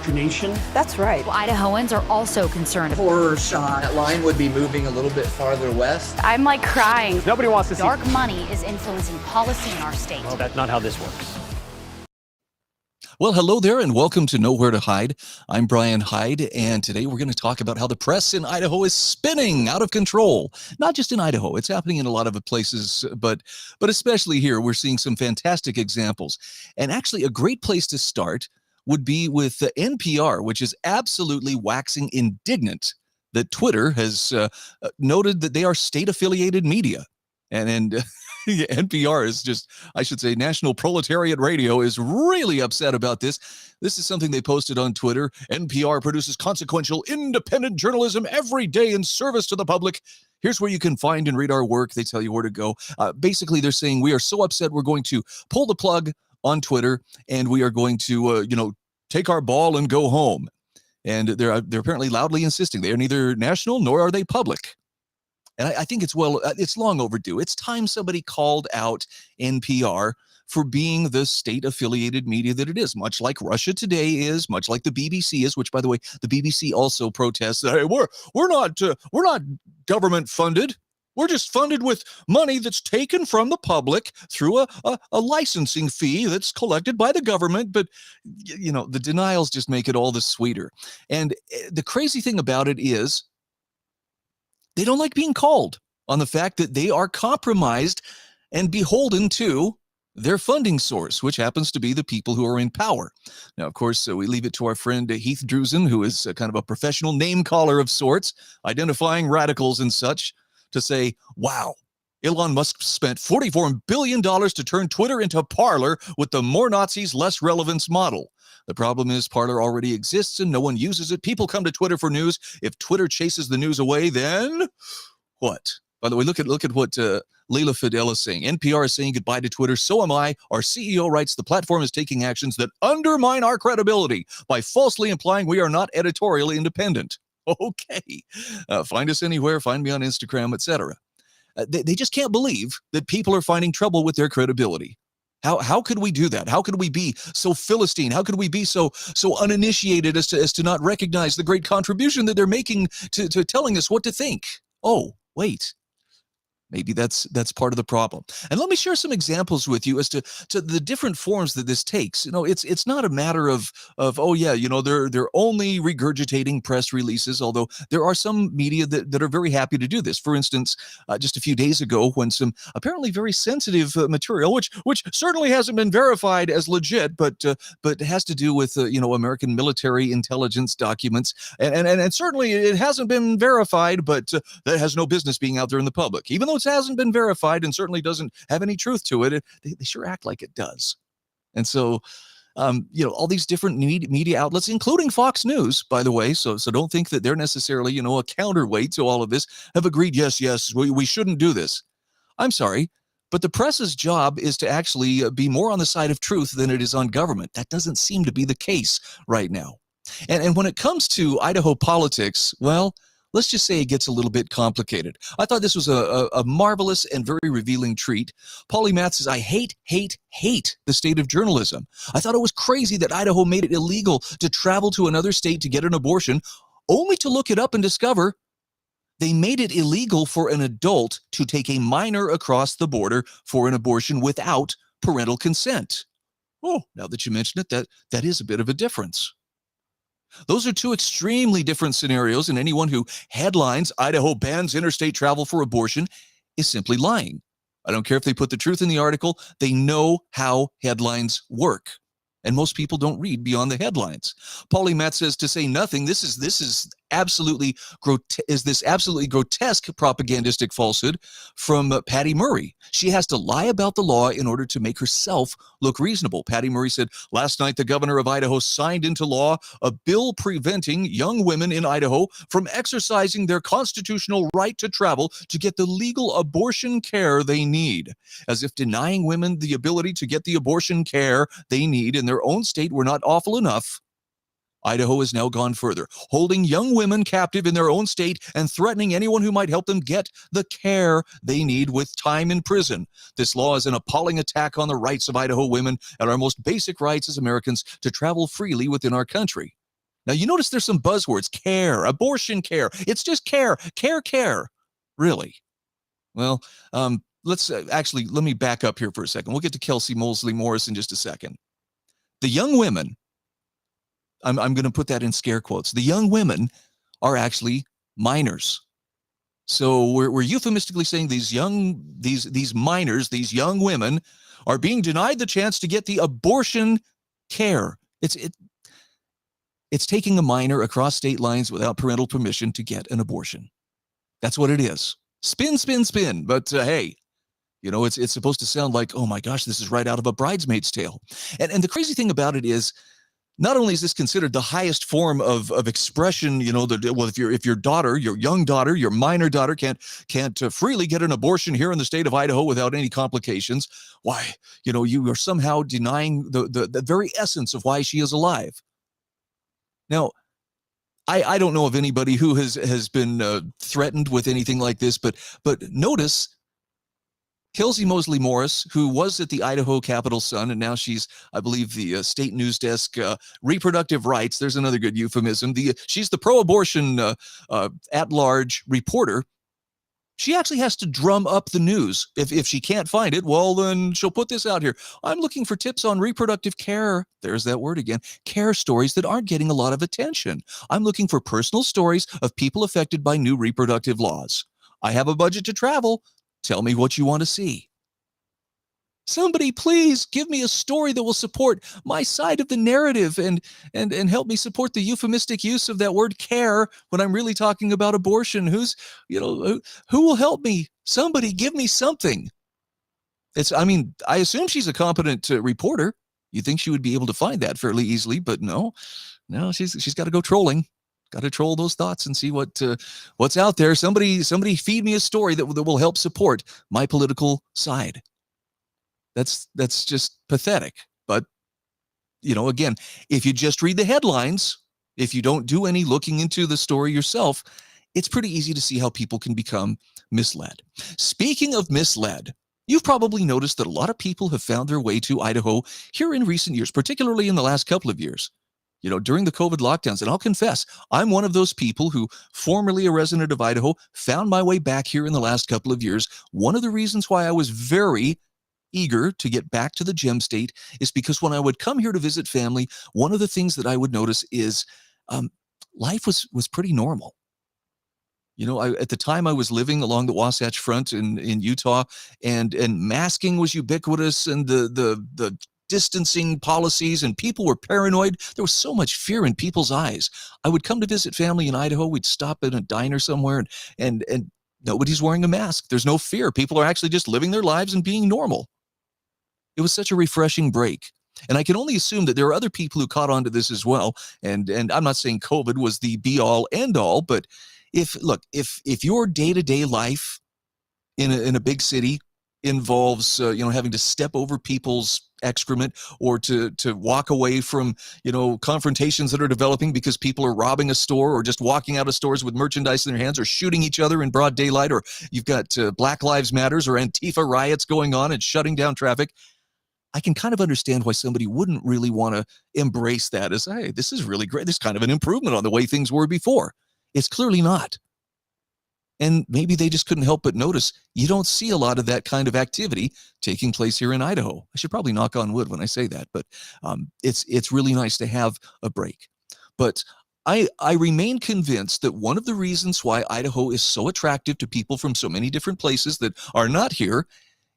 indoctrination. That's right. Well, Idahoans are also concerned. Horror shot. That line would be moving a little bit farther west. I'm like crying. Nobody wants to see. Dark money is influencing policy in our state. Well, that's not how this works. Well, hello there and welcome to Nowhere to Hide. I'm Brian Hyde, and today we're going to talk about how the press in Idaho is spinning out of control. Not just in Idaho, it's happening in a lot of places, but especially here, we're seeing some fantastic examples. And actually, a great place to start would be with NPR, which is absolutely waxing indignant that Twitter has noted that they are state-affiliated media. And NPR is just, I should say, National Proletariat Radio is really upset about this. This is something they posted on Twitter. NPR produces consequential, independent journalism every day in service to the public. Here's where you can find and read our work. They tell you where to go. Basically, they're saying we are so upset we're going to pull the plug on Twitter and we are going to, take our ball and go home. And they're apparently loudly insisting they are neither national nor are they public. And I think it's long overdue. It's time somebody called out NPR for being the state-affiliated media that it is, much like Russia Today is, much like the BBC is, which, by the way, the BBC also protests that, hey, we're not government funded. We're just funded with money that's taken from the public through a licensing fee that's collected by the government. But, the denials just make it all the sweeter. And the crazy thing about it is, they don't like being called on the fact that they are compromised and beholden to their funding source, which happens to be the people who are in power. Now, of course, we leave it to our friend Heath Drusen, who is kind of a professional name caller of sorts, identifying radicals and such, to say, wow, Elon Musk spent $44 billion to turn Twitter into Parler with the more Nazis, less relevance model. The problem is Parler already exists and no one uses it. People come to Twitter for news. If Twitter chases the news away, then what? By the way, look at what Leila Fidel is saying. NPR is saying goodbye to Twitter. So am I. Our CEO writes the platform is taking actions that undermine our credibility by falsely implying we are not editorially independent. Okay. Find us anywhere. Find me on Instagram, etc. They just can't believe that people are finding trouble with their credibility. How could we do that? How could we be so Philistine? How could we be so uninitiated as to not recognize the great contribution that they're making to telling us what to think? Oh, wait. Maybe that's part of the problem. And let me share some examples with you as to the different forms that this takes. It's not a matter of oh yeah, they're only regurgitating press releases, although there are some media that are very happy to do this. For instance, just a few days ago, when some apparently very sensitive material, which certainly hasn't been verified as legit, but has to do with American military intelligence documents, and certainly it hasn't been verified, but that has no business being out there in the public, even though it hasn't been verified and certainly doesn't have any truth to it. They sure act like it does. And so, all these different media outlets, including Fox News, by the way, so don't think that they're necessarily, a counterweight to all of this, have agreed, yes, we shouldn't do this. I'm sorry, but the press's job is to actually be more on the side of truth than it is on government. That doesn't seem to be the case right now. And when it comes to Idaho politics, well, let's just say it gets a little bit complicated. I thought this was a marvelous and very revealing treat. Paulie Math says, I hate the state of journalism. I thought it was crazy that Idaho made it illegal to travel to another state to get an abortion, only to look it up and discover they made it illegal for an adult to take a minor across the border for an abortion without parental consent. Oh, now that you mention it, that is a bit of a difference. Those are two extremely different scenarios, and anyone who headlines Idaho bans interstate travel for abortion is simply lying. I don't care if they put the truth in the article. They know how headlines work. And most people don't read beyond the headlines. Paulie Matt says, to say nothing, this is absolutely grotesque propagandistic falsehood from Patty Murray. She has to lie about the law in order to make herself look reasonable. Patty Murray said, last night the governor of Idaho signed into law a bill preventing young women in Idaho from exercising their constitutional right to travel to get the legal abortion care they need. As if denying women the ability to get the abortion care they need in their own state were not awful enough. Idaho has now gone further, holding young women captive in their own state and threatening anyone who might help them get the care they need with time in prison. This law is an appalling attack on the rights of Idaho women and our most basic rights as Americans to travel freely within our country. Now, you notice there's some buzzwords: care, abortion care. It's just care, care, care. Really? Well, let's let me back up here for a second. We'll get to Kelsey Mosley Morris in just a second. The young women, I'm going to put that in scare quotes. The young women are actually minors. So we're euphemistically saying these minors, these young women, are being denied the chance to get the abortion care. It's taking a minor across state lines without parental permission to get an abortion. That's what it is. Spin, spin, spin. But hey, it's supposed to sound like, oh my gosh, this is right out of a bridesmaid's tale. And the crazy thing about it is, not only is this considered the highest form of expression, if your daughter, your young daughter, your minor daughter can't freely get an abortion here in the state of Idaho without any complications, why, you are somehow denying the very essence of why she is alive. Now, I don't know of anybody who has been threatened with anything like this, but notice Kelsey Mosley Morris, who was at the Idaho Capital Sun, and now she's, I believe, the state news desk reproductive rights. There's another good euphemism. She's the pro-abortion at-large reporter. She actually has to drum up the news. If she can't find it, well, then she'll put this out here. I'm looking for tips on reproductive care. There's that word again. Care stories that aren't getting a lot of attention. I'm looking for personal stories of people affected by new reproductive laws. I have a budget to travel. Tell me what you want to see. Somebody please give me a story that will support my side of the narrative and help me support the euphemistic use of that word care when I'm really talking about abortion. Who will help me? Somebody give me something. I assume she's a competent reporter. You think she would be able to find that fairly easily, but no, she's got to go trolling. Got to troll those thoughts and see what's out there. Somebody feed me a story that will help support my political side. That's just pathetic. But, again, if you just read the headlines, if you don't do any looking into the story yourself, it's pretty easy to see how people can become misled. Speaking of misled, you've probably noticed that a lot of people have found their way to Idaho here in recent years, particularly in the last couple of years. During the COVID lockdowns, and I'll confess, I'm one of those people who, formerly a resident of Idaho, found my way back here in the last couple of years. One of the reasons why I was very eager to get back to the Gem State is because when I would come here to visit family, one of the things that I would notice is life was pretty normal. At the time I was living along the Wasatch Front in Utah, and masking was ubiquitous, and the distancing policies, and people were paranoid. There was so much fear in people's eyes. I would come to visit family in Idaho. We'd stop at a diner somewhere, and nobody's wearing a mask. There's no fear. People are actually just living their lives and being normal. It was such a refreshing break. And I can only assume that there are other people who caught on to this as well. And I'm not saying COVID was the be-all, end-all, but if your day-to-day life in a big city involves having to step over people's excrement, or to walk away from confrontations that are developing because people are robbing a store, or just walking out of stores with merchandise in their hands, or shooting each other in broad daylight, or you've got Black Lives Matters or Antifa riots going on and shutting down traffic, I can kind of understand why somebody wouldn't really want to embrace that as, hey, this is really great. This is kind of an improvement on the way things were before. It's clearly not. And maybe they just couldn't help but notice you don't see a lot of that kind of activity taking place here in Idaho. I should probably knock on wood when I say that, but it's really nice to have a break. But I remain convinced that one of the reasons why Idaho is so attractive to people from so many different places that are not here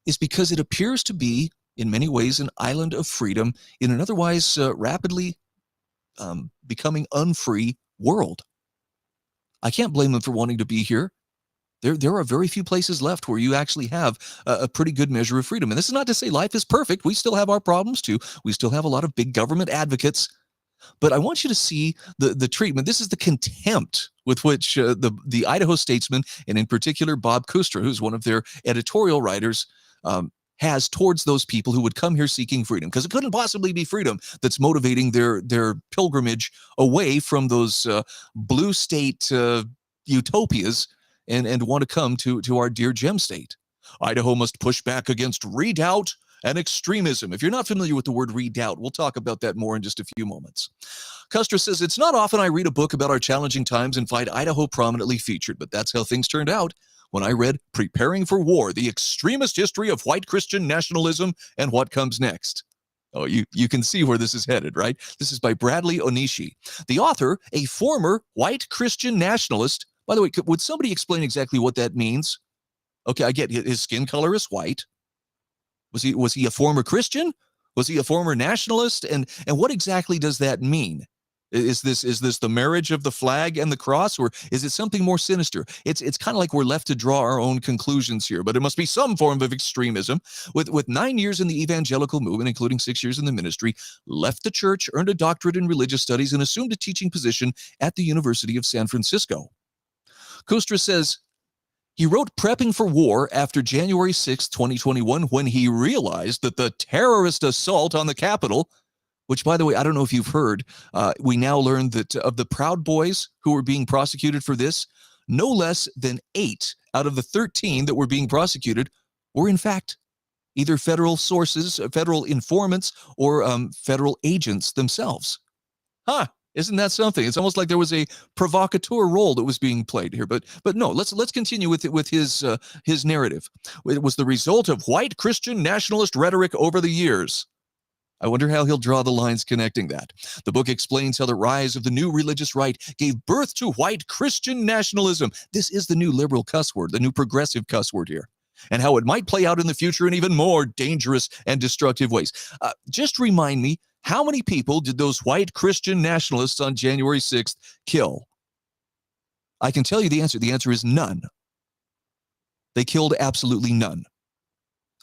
is because it appears to be, in many ways, an island of freedom in an otherwise rapidly becoming unfree world. I can't blame them for wanting to be here. There are very few places left where you actually have a pretty good measure of freedom. And this is not to say life is perfect. We still have our problems too. We still have a lot of big government advocates. But I want you to see the treatment. This is the contempt with which the Idaho Statesman, and in particular Bob Kustra, who's one of their editorial writers, has towards those people who would come here seeking freedom, because it couldn't possibly be freedom that's motivating their pilgrimage away from those blue state utopias and want to come to our dear Gem State. Idaho must push back against redoubt and extremism. If you're not familiar with the word redoubt, we'll talk about that more in just a few moments. Custer says, it's not often I read a book about our challenging times and find Idaho prominently featured, but that's how things turned out when I read Preparing for War, The Extremist History of White Christian Nationalism and What Comes Next. Oh, you can see where this is headed, right? This is by Bradley Onishi. The author, a former white Christian nationalist. By the way, would somebody explain exactly what that means? Okay, I get his skin color is white. Was he a former Christian? Was he a former nationalist? And what exactly does that mean? Is this the marriage of the flag and the cross, or is it something more sinister? It's kind of like we're left to draw our own conclusions here, but it must be some form of extremism. With 9 years in the evangelical movement, including 6 years in the ministry, left the church, earned a doctorate in religious studies, and assumed a teaching position at the University of San Francisco. Kustra says, he wrote Prepping for War after January 6, 2021, when he realized that the terrorist assault on the Capitol, which, by the way, I don't know if you've heard, we now learn that of the Proud Boys who were being prosecuted for this, no less than 8 out of the 13 that were being prosecuted were, in fact, either federal sources, federal informants, or federal agents themselves. Huh. Isn't that something? It's almost like there was a provocateur role that was being played here. But no, let's continue with his narrative. It was the result of white Christian nationalist rhetoric over the years. I wonder how he'll draw the lines connecting that. The book explains how the rise of the new religious right gave birth to white Christian nationalism. This is the new liberal cuss word, the new progressive cuss word here, and how it might play out in the future in even more dangerous and destructive ways. Just remind me, how many people did those white Christian nationalists on January 6th kill? I can tell you the answer. The answer is none. They killed absolutely none.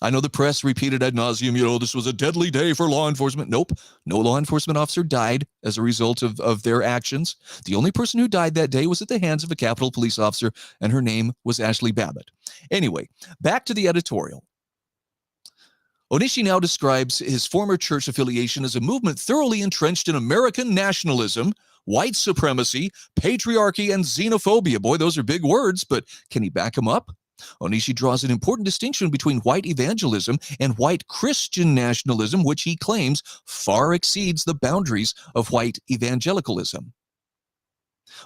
I know the press repeated ad nauseum, this was a deadly day for law enforcement. Nope, no law enforcement officer died as a result of their actions. The only person who died that day was at the hands of a Capitol Police officer, and her name was Ashley Babbitt. Anyway, back to the editorial. Onishi now describes his former church affiliation as a movement thoroughly entrenched in American nationalism, white supremacy, patriarchy, and xenophobia. Boy, those are big words, but can he back them up? Onishi draws an important distinction between white evangelism and white Christian nationalism, which he claims far exceeds the boundaries of white evangelicalism.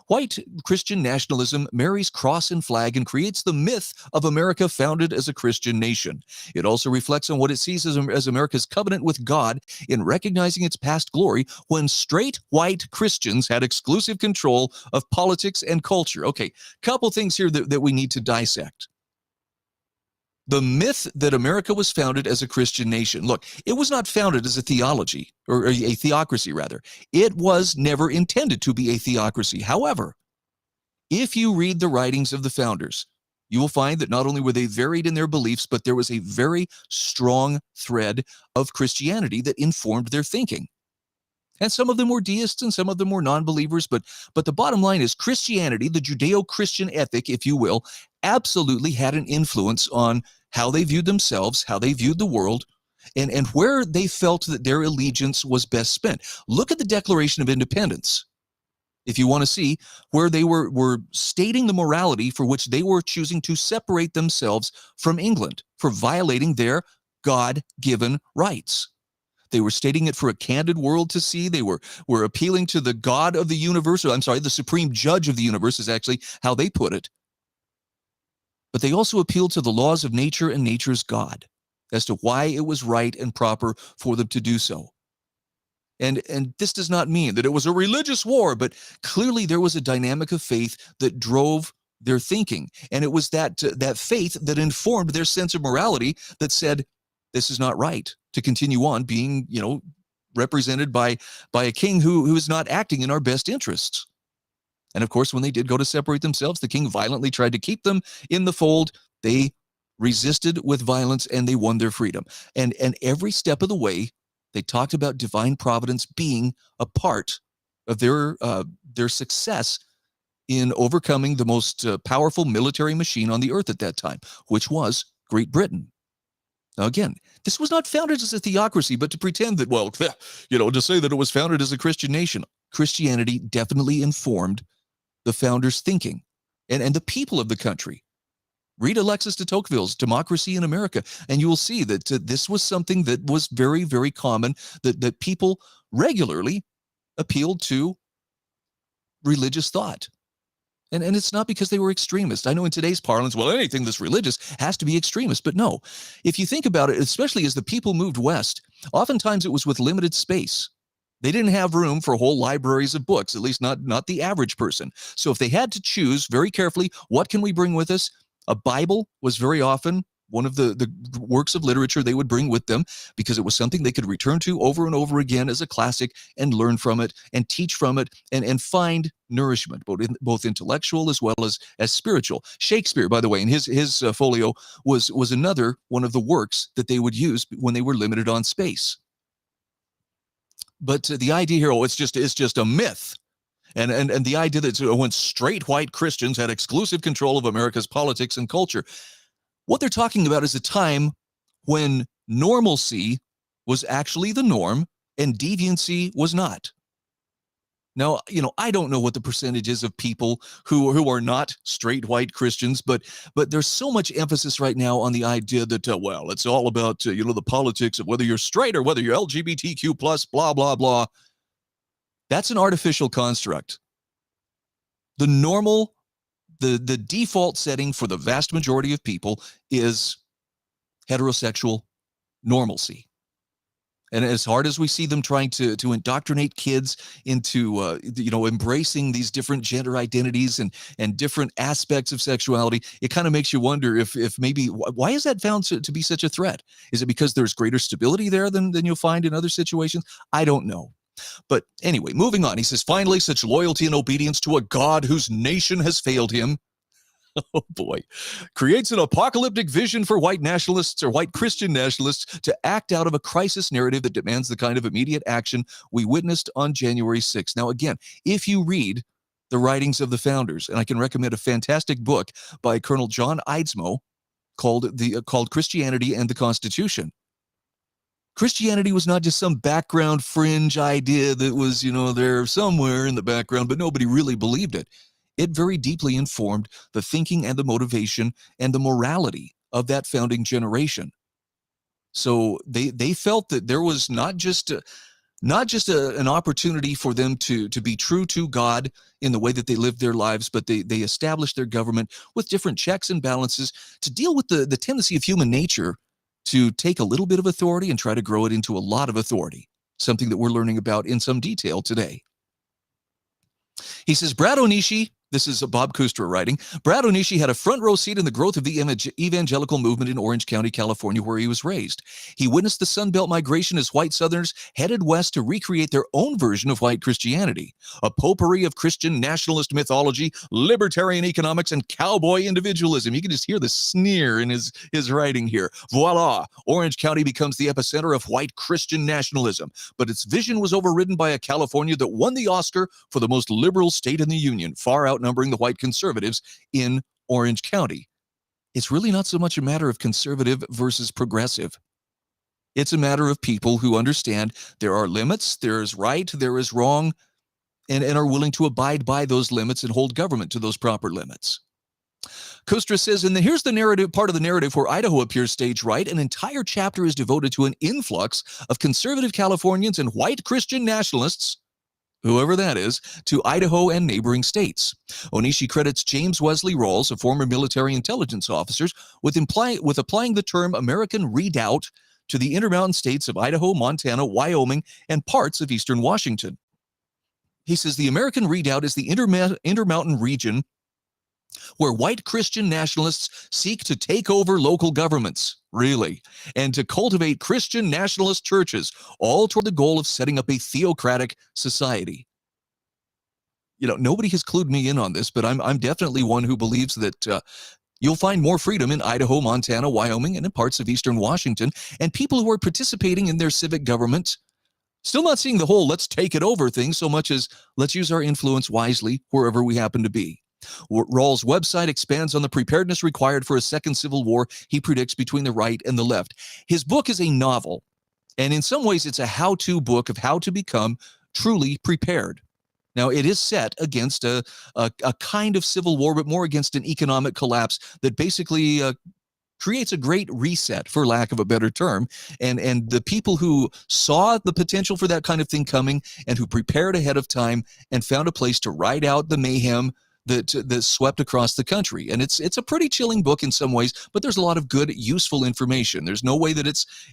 White Christian nationalism marries cross and flag and creates the myth of America founded as a Christian nation. It also reflects on what it sees as America's covenant with God in recognizing its past glory when straight white Christians had exclusive control of politics and culture. Okay, couple things here that we need to dissect. The myth that America was founded as a Christian nation. Look, it was not founded as a theology, or a theocracy, rather. It was never intended to be a theocracy. However, if you read the writings of the founders, you will find that not only were they varied in their beliefs, but there was a very strong thread of Christianity that informed their thinking. And some of them were deists and some of them were non-believers, but the bottom line is Christianity, the Judeo-Christian ethic, if you will, absolutely had an influence on how they viewed themselves, how they viewed the world, and where they felt that their allegiance was best spent. Look at the Declaration of Independence, if you want to see where they were stating the morality for which they were choosing to separate themselves from England for violating their God-given rights. They were stating it for a candid world to see. They were appealing to the God of the universe. I'm sorry, the supreme judge of the universe is actually how they put it. But they also appealed to the laws of nature and nature's God as to why it was right and proper for them to do so. And this does not mean that it was a religious war, but clearly there was a dynamic of faith that drove their thinking. And it was that faith that informed their sense of morality that said, this is not right to continue on being, represented by a king who is not acting in our best interests. And of course, when they did go to separate themselves, the king violently tried to keep them in the fold. They resisted with violence and they won their freedom. And every step of the way, they talked about divine providence being a part of their success in overcoming the most powerful military machine on the earth at that time, which was Great Britain. Now, again, this was not founded as a theocracy, but to pretend that, to say that it was founded as a Christian nation. Christianity definitely informed the founders' thinking and the people of the country Read Alexis de Tocqueville's Democracy in America, and you will see that this was something that was very, very common, that people regularly appealed to religious thought. And it's not because they were extremists. I know in today's parlance, well, anything that's religious has to be extremist. But no, if you think about it, especially as the people moved west, oftentimes it was with limited space. They didn't have room for whole libraries of books, at least not the average person. So if they had to choose very carefully, what can we bring with us? A Bible was very often one of the works of literature they would bring with them, because it was something they could return to over and over again as a classic and learn from it and teach from it and find nourishment, both intellectual as well as spiritual. Shakespeare, by the way, in his folio was another one of the works that they would use when they were limited on space. But the idea here, it's just a myth. And the idea that when straight white Christians had exclusive control of America's politics and culture, what they're talking about is a time when normalcy was actually the norm and deviancy was not. Now, I don't know what the percentage is of people who are not straight white Christians, but there's so much emphasis right now on the idea that, well, it's all about, the politics of whether you're straight or whether you're LGBTQ plus, blah, blah, blah. That's an artificial construct. The normal, the default setting for the vast majority of people is heterosexual normalcy. And as hard as we see them trying to indoctrinate kids into, embracing these different gender identities and different aspects of sexuality, it kind of makes you wonder if maybe, why is that found to be such a threat? Is it because there's greater stability there than you'll find in other situations? I don't know. But anyway, moving on. He says, finally, such loyalty and obedience to a God whose nation has failed him, oh boy, creates an apocalyptic vision for white nationalists or white Christian nationalists to act out of a crisis narrative that demands the kind of immediate action we witnessed on January 6th. Now, again, if you read the writings of the founders, and I can recommend a fantastic book by Colonel John Eidsmoe called Christianity and the Constitution. Christianity was not just some background fringe idea that was, there somewhere in the background, but nobody really believed it. It very deeply informed the thinking and the motivation and the morality of that founding generation. So they felt that there was not just an opportunity for them to be true to God in the way that they lived their lives, but they established their government with different checks and balances to deal with the tendency of human nature to take a little bit of authority and try to grow it into a lot of authority, something that we're learning about in some detail today. He says, Brad Onishi, this is Bob Kustra writing, Brad Onishi had a front row seat in the growth of the evangelical movement in Orange County, California, where he was raised. He witnessed the Sun Belt migration as white Southerners headed west to recreate their own version of white Christianity, a potpourri of Christian nationalist mythology, libertarian economics, and cowboy individualism. You can just hear the sneer in his writing here. Voila, Orange County becomes the epicenter of white Christian nationalism, but its vision was overridden by a California that won the Oscar for the most liberal state in the Union, far outnumbering the white conservatives in Orange County. It's really not so much a matter of conservative versus progressive. It's a matter of people who understand there are limits, there is right, there is wrong, and are willing to abide by those limits and hold government to those proper limits. Kustra says, and here's the narrative, part of the narrative where Idaho appears stage right. An entire chapter is devoted to an influx of conservative Californians and white Christian nationalists, whoever that is, to Idaho and neighboring states. Onishi credits James Wesley Rawls, a former military intelligence officer, with applying the term American Redoubt to the Intermountain states of Idaho, Montana, Wyoming, and parts of eastern Washington. He says the American Redoubt is the Intermountain region where white Christian nationalists seek to take over local governments, really, and to cultivate Christian nationalist churches, all toward the goal of setting up a theocratic society. Nobody has clued me in on this, but I'm definitely one who believes that you'll find more freedom in Idaho, Montana, Wyoming, and in parts of eastern Washington, and people who are participating in their civic government, still not seeing the whole let's take it over thing so much as let's use our influence wisely wherever we happen to be. Rawls' website expands on the preparedness required for a second civil war he predicts between the right and the left. His book is a novel, and in some ways it's a how-to book of how to become truly prepared. Now, it is set against a kind of civil war, but more against an economic collapse that basically creates a great reset, for lack of a better term. And the people who saw the potential for that kind of thing coming and who prepared ahead of time and found a place to ride out the mayhem that swept across the country. And it's a pretty chilling book in some ways, but there's a lot of good, useful information. There's no way that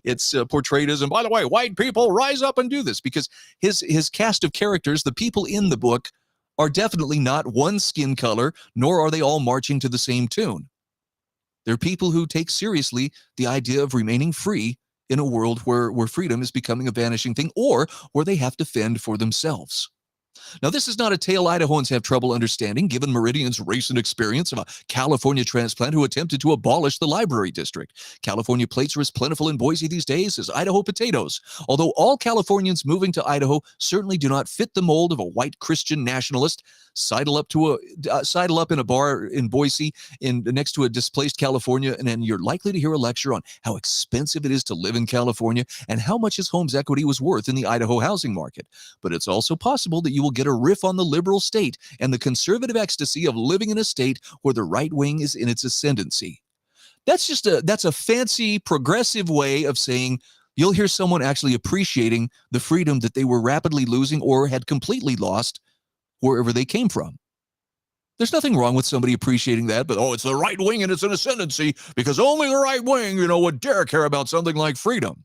it's portrayed as, and by the way, white people, rise up and do this, because his cast of characters, the people in the book, are definitely not one skin color, nor are they all marching to the same tune. They're people who take seriously the idea of remaining free in a world where freedom is becoming a vanishing thing, or where they have to fend for themselves. Now, this is not a tale Idahoans have trouble understanding, given Meridian's recent experience of a California transplant who attempted to abolish the library district. California plates are as plentiful in Boise these days as Idaho potatoes, although all Californians moving to Idaho certainly do not fit the mold of a white Christian nationalist. Sidle up in a bar in Boise next to a displaced California, and then you're likely to hear a lecture on how expensive it is to live in California and how much his home's equity was worth in the Idaho housing market. But it's also possible that you will get a riff on the liberal state and the conservative ecstasy of living in a state where the right wing is in its ascendancy. That's a fancy progressive way of saying you'll hear someone actually appreciating the freedom that they were rapidly losing or had completely lost wherever they came from. There's nothing wrong with somebody appreciating that, but it's the right wing and it's an ascendancy because only the right wing, would dare care about something like freedom.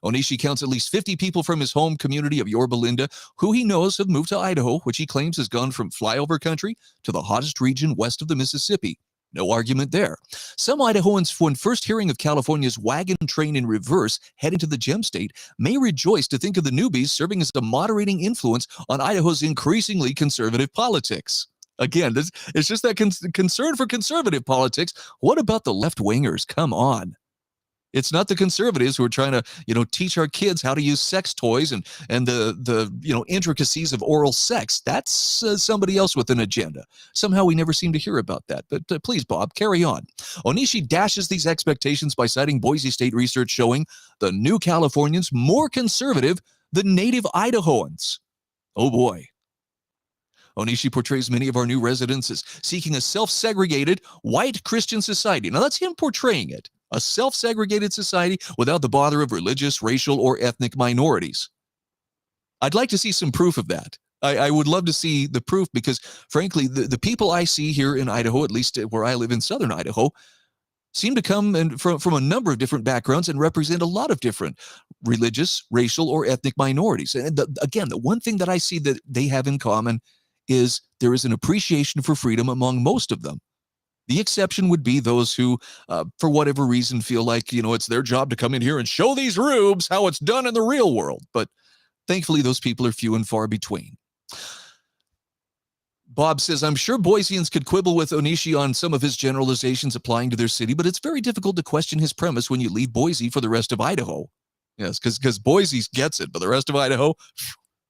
Onishi counts at least 50 people from his home community of Yorba Linda who he knows have moved to Idaho, which he claims has gone from flyover country to the hottest region west of the Mississippi. No argument there. Some Idahoans, when first hearing of California's wagon train in reverse heading to the gem state, may rejoice to think of the newbies serving as a moderating influence on Idaho's increasingly conservative politics. Again, it's just that concern for conservative politics. What about the left-wingers? Come on. It's not the conservatives who are trying to, teach our kids how to use sex toys and the intricacies of oral sex. That's somebody else with an agenda. Somehow we never seem to hear about that. But please, Bob, carry on. Onishi dashes these expectations by citing Boise State research showing the new Californians more conservative than native Idahoans. Oh, boy. Onishi portrays many of our new residents as seeking a self-segregated white Christian society. Now, that's him portraying it. A self-segregated society without the bother of religious, racial, or ethnic minorities. I'd like to see some proof of that. I would love to see the proof because, frankly, the people I see here in Idaho, at least where I live in southern Idaho, seem to come from a number of different backgrounds and represent a lot of different religious, racial, or ethnic minorities. And again, the one thing that I see that they have in common is there is an appreciation for freedom among most of them. The exception would be those who, for whatever reason, feel like, it's their job to come in here and show these rubes how it's done in the real world. But thankfully, those people are few and far between. Bob says, I'm sure Boiseans could quibble with Onishi on some of his generalizations applying to their city, but it's very difficult to question his premise when you leave Boise for the rest of Idaho. Yes, because Boise gets it, but the rest of Idaho,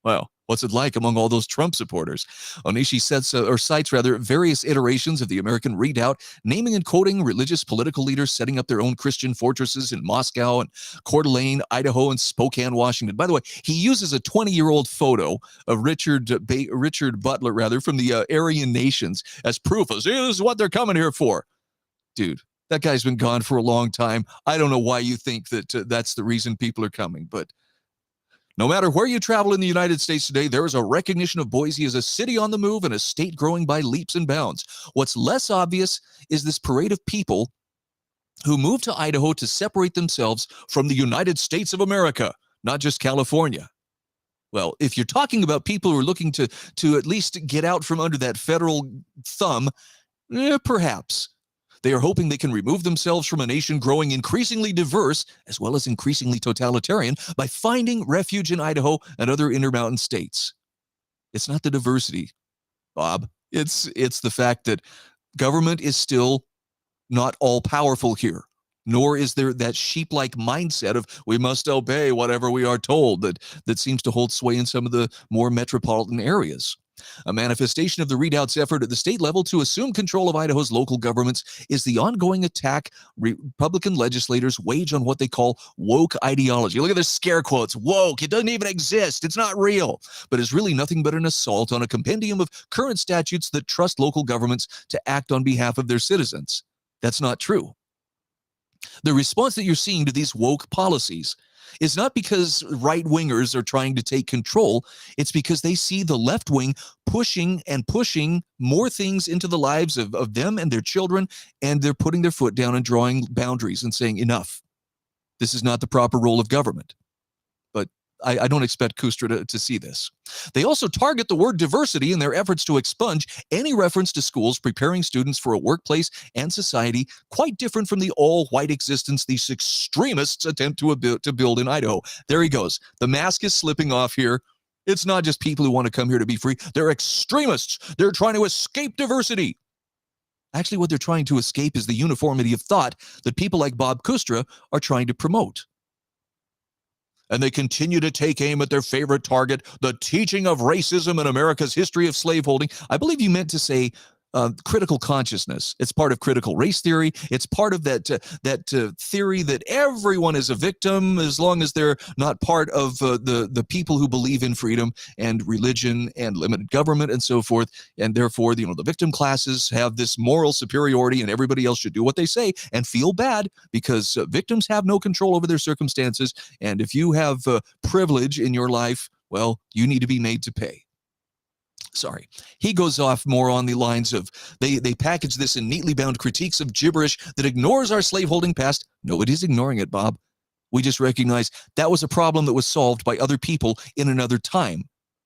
well, what's it like among all those Trump supporters? Onishi cites various iterations of the American Redoubt, naming and quoting religious political leaders setting up their own Christian fortresses in Moscow and Coeur d'Alene, Idaho, and Spokane, Washington. By the way, he uses a 20-year-old photo of Richard Butler, from the Aryan nations as proof of, this is what they're coming here for. Dude, that guy's been gone for a long time. I don't know why you think that that's the reason people are coming, but no matter where you travel in the United States today, there is a recognition of Boise as a city on the move and a state growing by leaps and bounds. What's less obvious is this parade of people who moved to Idaho to separate themselves from the United States of America, not just California. Well, if you're talking about people who are looking to at least get out from under that federal thumb, perhaps. They are hoping they can remove themselves from a nation growing increasingly diverse, as well as increasingly totalitarian, by finding refuge in Idaho and other Intermountain states. It's not the diversity, Bob. It's the fact that government is still not all-powerful here, nor is there that sheep-like mindset of we must obey whatever we are told that seems to hold sway in some of the more metropolitan areas. A manifestation of the readout's effort at the state level to assume control of Idaho's local governments is the ongoing attack Republican legislators wage on what they call woke ideology. Look at the scare quotes. Woke. It doesn't even exist. It's not real. But is really nothing but an assault on a compendium of current statutes that trust local governments to act on behalf of their citizens. That's not true. The response that you're seeing to these woke policies is not because right-wingers are trying to take control. It's because they see the left wing pushing more things into the lives of them and their children, and they're putting their foot down and drawing boundaries and saying, enough. This is not the proper role of government. But I don't expect Kustra to see this. They also target the word diversity in their efforts to expunge any reference to schools preparing students for a workplace and society quite different from the all-white existence these extremists attempt to build in Idaho. There he goes. The mask is slipping off here. It's not just people who want to come here to be free. They're extremists. They're trying to escape diversity. Actually, what they're trying to escape is the uniformity of thought that people like Bob Kustra are trying to promote. And they continue to take aim at their favorite target, the teaching of racism in America's history of slaveholding. I believe you meant to say critical consciousness. It's part of critical race theory. It's part of that theory that everyone is a victim as long as they're not part of the people who believe in freedom and religion and limited government and so forth. And therefore, the victim classes have this moral superiority and everybody else should do what they say and feel bad because victims have no control over their circumstances. And if you have privilege in your life, well, you need to be made to pay. Sorry. He goes off more on the lines of they package this in neatly bound critiques of gibberish that ignores our slaveholding past. Nobody's ignoring it, Bob. We just recognize that was a problem that was solved by other people in another time.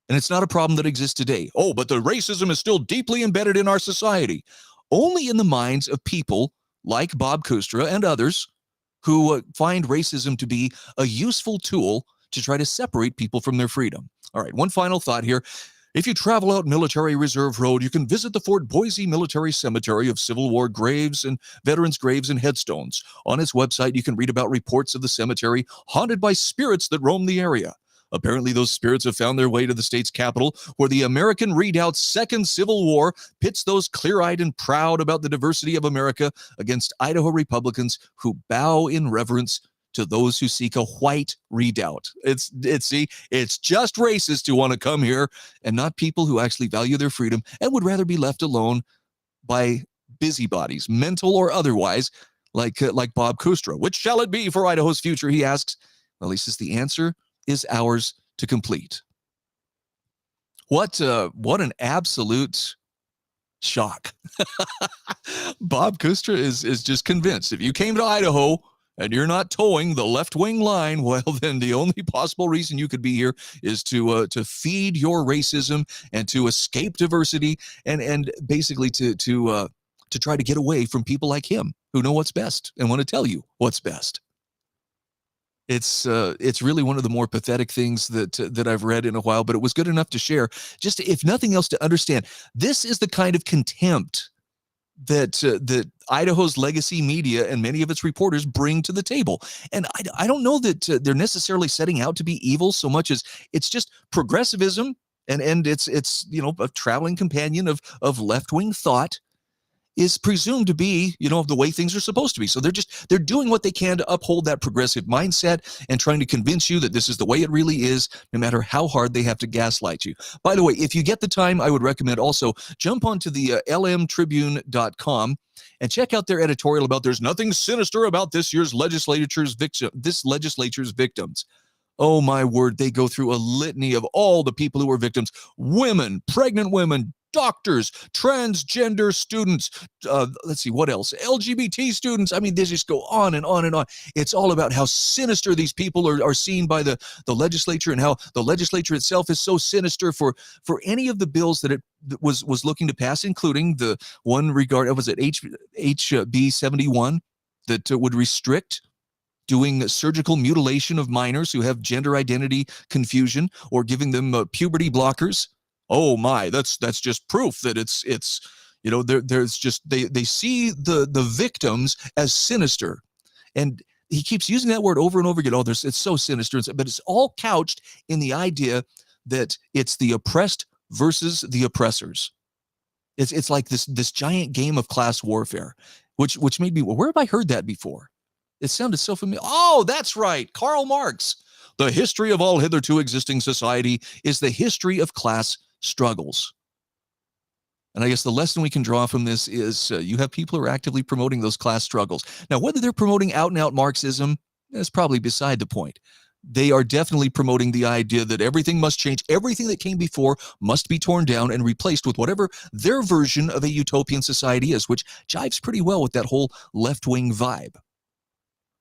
And it's not a problem that exists today. Oh, but the racism is still deeply embedded in our society. Only in the minds of people like Bob Kustra and others who find racism to be a useful tool to try to separate people from their freedom. All right, one final thought here. If you travel out Military Reserve Road, you can visit the Fort Boise Military Cemetery of Civil War graves and veterans' graves and headstones. On its website, you can read about reports of the cemetery haunted by spirits that roam the area. Apparently, those spirits have found their way to the state's capital, where the American Redoubt's Second Civil War pits those clear-eyed and proud about the diversity of America against Idaho Republicans who bow in reverence to those who seek a white redoubt. It's just racist to want to come here and not people who actually value their freedom and would rather be left alone by busybodies, mental or otherwise, like Bob Kustra. Which shall it be for Idaho's future, he asks. Well, he says the answer is ours to complete. What an absolute shock. Bob Kustra is just convinced if you came to Idaho and you're not towing the left-wing line, well, then the only possible reason you could be here is to feed your racism and to escape diversity and basically to try to get away from people like him who know what's best and want to tell you what's best. It's really one of the more pathetic things that I've read in a while, but it was good enough to share. Just if nothing else, to understand this is the kind of contempt that Idaho's legacy media and many of its reporters bring to the table. And I don't know that they're necessarily setting out to be evil so much as it's just progressivism and it's a traveling companion of left-wing thought is presumed to be, the way things are supposed to be. So they're doing what they can to uphold that progressive mindset and trying to convince you that this is the way it really is, no matter how hard they have to gaslight you. By the way, if you get the time, I would recommend also jump onto the lmtribune.com and check out their editorial about there's nothing sinister about this legislature's victims. Oh my word, they go through a litany of all the people who were victims: women, pregnant women, doctors, transgender students, let's see, what else? LGBT students. I mean, they just go on and on and on. It's all about how sinister these people are seen by the legislature and how the legislature itself is so sinister for any of the bills that it was looking to pass, including the one regarding, was it HB 71 that would restrict doing surgical mutilation of minors who have gender identity confusion or giving them puberty blockers. Oh my, that's just proof that it's there's just they see the victims as sinister. And he keeps using that word over and over again. It's so sinister, but it's all couched in the idea that it's the oppressed versus the oppressors. It's like this giant game of class warfare, which made me, well, where have I heard that before? It sounded so familiar. Oh, that's right. Karl Marx. The history of all hitherto existing society is the history of class struggles. And I guess the lesson we can draw from this is you have people who are actively promoting those class struggles. Now, whether they're promoting out-and-out Marxism is probably beside the point. They are definitely promoting the idea that everything must change. Everything that came before must be torn down and replaced with whatever their version of a utopian society is, which jives pretty well with that whole left-wing vibe.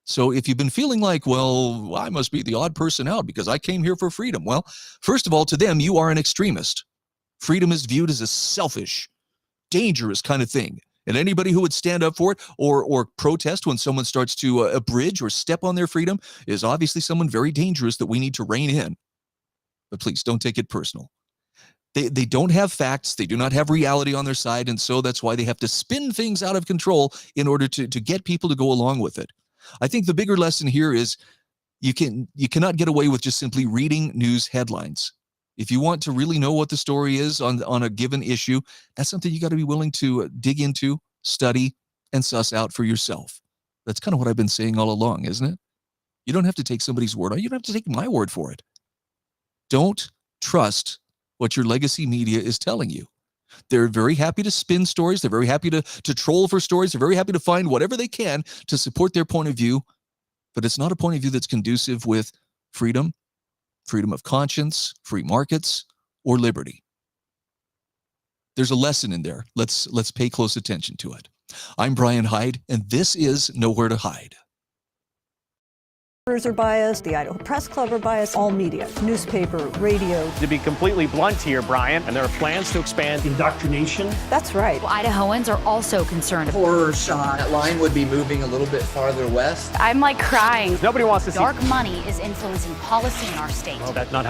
So if you've been feeling like, well, I must be the odd person out because I came here for freedom. Well, first of all, to them, you are an extremist. Freedom is viewed as a selfish, dangerous kind of thing. And anybody who would stand up for it or protest when someone starts to abridge or step on their freedom is obviously someone very dangerous that we need to rein in. But please don't take it personal. They don't have facts. They do not have reality on their side. And so that's why they have to spin things out of control in order to get people to go along with it. I think the bigger lesson here is you cannot get away with just simply reading news headlines. If you want to really know what the story is on a given issue, that's something you got to be willing to dig into, study, and suss out for yourself. That's kind of what I've been saying all along, isn't it? You don't have to take somebody's word. You don't have to take my word for it. Don't trust what your legacy media is telling you. They're very happy to spin stories. They're very happy to troll for stories. They're very happy to find whatever they can to support their point of view. But it's not a point of view that's conducive with freedom of conscience, free markets, or liberty. There's a lesson in there. Let's pay close attention to it. I'm Brian Hyde, and this is Nowhere to Hide. Are biased, the Idaho Press Club are biased, all media, newspaper, radio. To be completely blunt here, Brian, and there are plans to expand indoctrination. That's right. Well, Idahoans are also concerned. Horror shot. That line would be moving a little bit farther west. I'm like crying. Nobody wants to see Dark money is influencing policy in our state. Well, that's not how